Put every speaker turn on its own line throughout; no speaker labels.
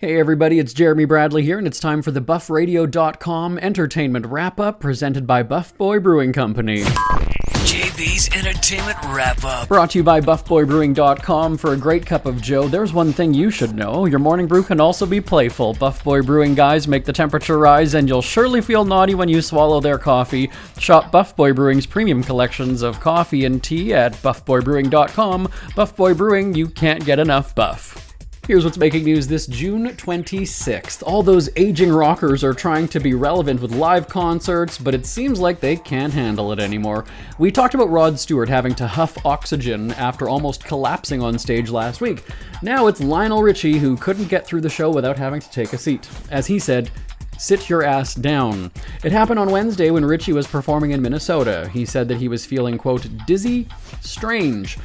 Hey everybody, it's Jeremy Bradley here, and it's time for the BuffRadio.com entertainment wrap-up presented by Buff Boy Brewing Company.
JB's Entertainment Wrap-Up.
Brought to you by BuffBoyBrewing.com. For a great cup of joe, there's one thing you should know. Your morning brew can also be playful. Buff Boy Brewing guys make the temperature rise, and you'll surely feel naughty when you swallow their coffee. Shop Buff Boy Brewing's premium collections of coffee and tea at BuffBoyBrewing.com. Buff Boy Brewing, you can't get enough buff. Here's what's making news this June 26th. All those aging rockers are trying to be relevant with live concerts, but it seems like they can't handle it anymore. We talked about Rod Stewart having to huff oxygen after almost collapsing on stage last week. Now it's Lionel Richie who couldn't get through the show without having to take a seat. As he said, "Sit your ass down." It happened on Wednesday when Richie was performing in Minnesota. He said that he was feeling, quote, dizzy, strange.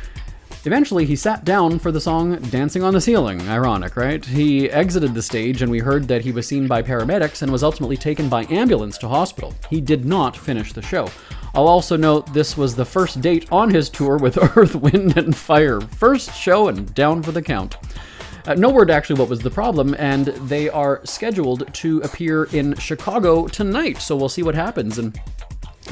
Eventually, he sat down for the song Dancing on the Ceiling. Ironic, right? He exited the stage, and we heard that he was seen by paramedics and was ultimately taken by ambulance to hospital. He did not finish the show. I'll also note this was the first date on his tour with Earth, Wind, and Fire. First show and down for the count. No word actually what was the problem, and they are scheduled to appear in Chicago tonight, so we'll see what happens. And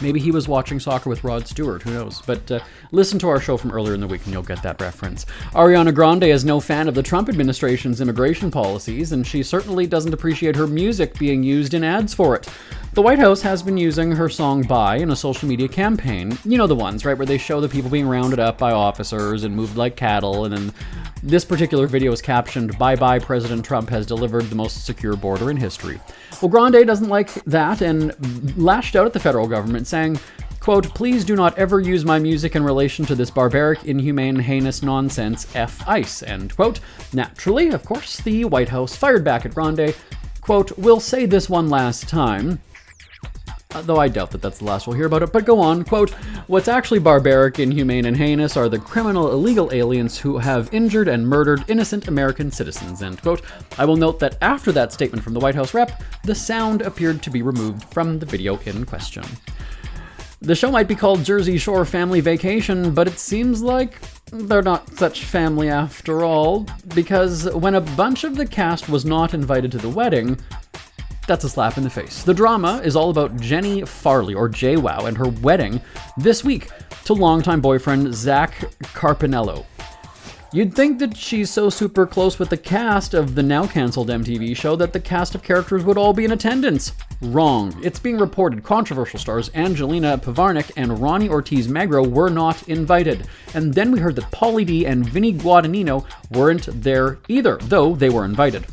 maybe he was watching soccer with Rod Stewart, who knows? But listen to our show from earlier in the week and you'll get that reference. Ariana Grande is no fan of the Trump administration's immigration policies, and she certainly doesn't appreciate her music being used in ads for it. The White House has been using her song Bye in a social media campaign. You know the ones, right, where they show the people being rounded up by officers and moved like cattle, and then this particular video is captioned, "Bye bye, President Trump has delivered the most secure border in history." Well, Grande doesn't like that and lashed out at the federal government saying, quote, "Please do not ever use my music in relation to this barbaric, inhumane, heinous nonsense, F ICE," end quote. Naturally, of course, the White House fired back at Grande, quote, "We'll say this one last time," though I doubt that that's the last we'll hear about it, but go on, quote, "What's actually barbaric, inhumane, and heinous are the criminal illegal aliens who have injured and murdered innocent American citizens," end quote. I will note that after that statement from the White House rep, the sound appeared to be removed from the video in question. The show might be called Jersey Shore Family Vacation, but it seems like they're not such family after all, because when a bunch of the cast was not invited to the wedding, that's a slap in the face. The drama is all about Jenny Farley, or JWoww, and her wedding this week to longtime boyfriend Zach Carpinello. You'd think that she's so super close with the cast of the now cancelled MTV show that the cast of characters would all be in attendance. Wrong. It's being reported controversial stars Angelina Pivarnik and Ronnie Ortiz Magro were not invited. And then we heard that Pauly D and Vinny Guadagnino weren't there either, though they were invited.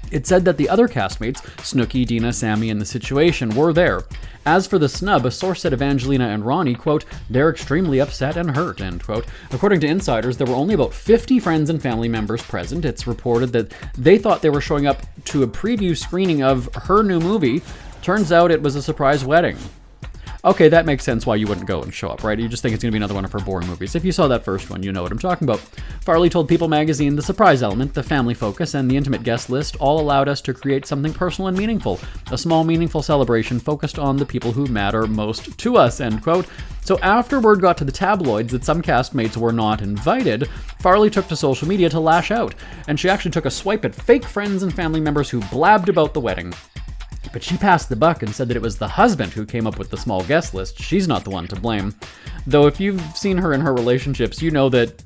It said that the other castmates, Snooki, Dina, Sammy, and The Situation, were there. As for the snub, a source said of Angelina and Ronnie, quote, "They're extremely upset and hurt," end quote. According to insiders, there were only about 50 friends and family members present. It's reported that they thought they were showing up to a preview screening of her new movie. Turns out it was a surprise wedding. Okay, that makes sense why you wouldn't go and show up, right? You just think it's going to be another one of her boring movies. If you saw that first one, you know what I'm talking about. Farley told People magazine, "The surprise element, the family focus, and the intimate guest list all allowed us to create something personal and meaningful. A small, meaningful celebration focused on the people who matter most to us," end quote. So after word got to the tabloids that some castmates were not invited, Farley took to social media to lash out. And she actually took a swipe at fake friends and family members who blabbed about the wedding. But she passed the buck and said that it was the husband who came up with the small guest list. She's not the one to blame. Though if you've seen her in her relationships, you know that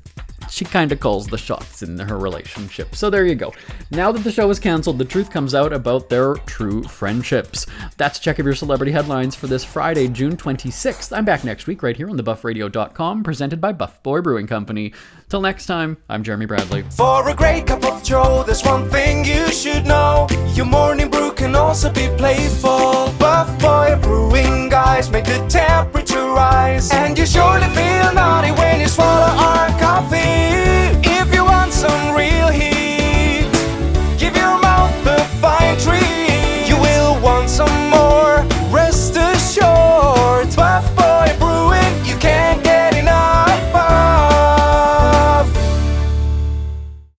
she kind of calls the shots in her relationship. So there you go. Now that the show is canceled, the truth comes out about their true friendships. That's Check of Your Celebrity Headlines for this Friday, June 26th. I'm back next week right here on the BuffRadio.com, presented by Buff Boy Brewing Company. Till next time, I'm Jeremy Bradley.
For a great cup of joe, there's one thing you should know. Your morning brew can also be playful. Buff Boy Brewing guys make the temperature rise, and you surely feel